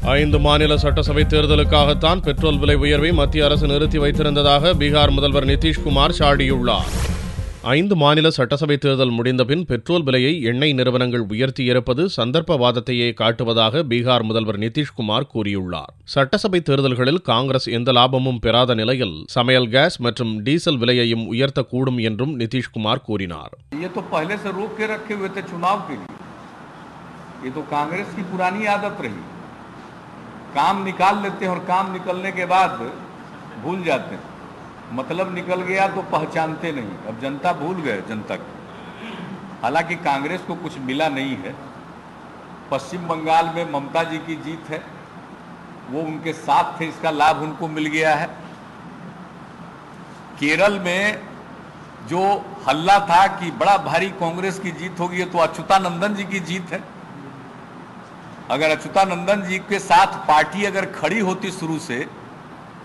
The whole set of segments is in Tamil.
5 மாநில சட்டசபை தேர்தலுக்காகத்தான் பெட்ரோல் விலை உயர்வை மத்திய அரசு நிறுத்தி வைத்திருந்ததாக பீகார் முதல்வர் நிதிஷ்குமார் சாடியுள்ளார். 5 மாநில சட்டசபை தேர்தல் முடிந்தபின் பெட்ரோல் விலையை எண்ணெய் நிறுவனங்கள் உயர்த்தியிருப்பது சந்தர்ப்பவாதத்தையே காட்டுவதாக பீகார் முதல்வர் நிதிஷ்குமார் கூறியுள்ளார். சட்டசபை தேர்தல்களில் காங்கிரஸ் எந்த லாபமும் பெறாத நிலையில் சமையல் கேஸ் மற்றும் டீசல் விலையையும் உயர்த்தக்கூடும் என்றும் நிதிஷ்குமார் கூறினார். काम निकाल लेते हैं और काम निकलने के बाद भूल जाते हैं, मतलब निकल गया तो पहचानते नहीं. अब जनता भूल गए जनता की. हालांकि कांग्रेस को कुछ मिला नहीं है. पश्चिम बंगाल में ममता जी की जीत है, वो उनके साथ थे, इसका लाभ उनको मिल गया है. केरल में जो हल्ला था कि बड़ा भारी कांग्रेस की जीत होगी, तो अच्युतानंदन जी की जीत है. अगर अच्युतानंदन जी के साथ पार्टी अगर खड़ी होती शुरू से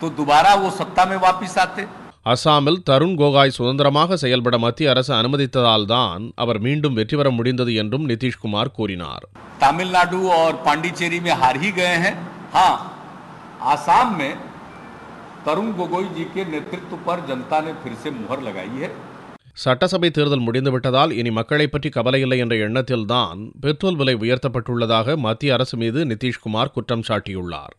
तो दोबारा वो सत्ता में वापस आते. அசாமில் தருண் கோகாய் சுதந்திரமாக செயல்பட மத்திய அரசு அனுமதித்ததால் தான் அவர் மீண்டும் வெற்றி பெற முடிந்தது என்றும் நிதிஷ்குமார் கூறினார். तमिलनाडु और पांडिचेरी में हार ही गए हैं. हाँ, आसाम में तरुण गोगोई जी के नेतृत्व पर जनता ने फिर से मुहर लगाई है. சட்டசபை தேர்தல் முடிந்துவிட்டதால் இனி மக்களை பற்றி கவலையில்லை என்ற எண்ணத்தில்தான் பெட்ரோல் விலை உயர்த்தப்பட்டுள்ளதாக மத்திய அரசு மீது நிதிஷ்குமார் குற்றம் சாட்டியுள்ளார்.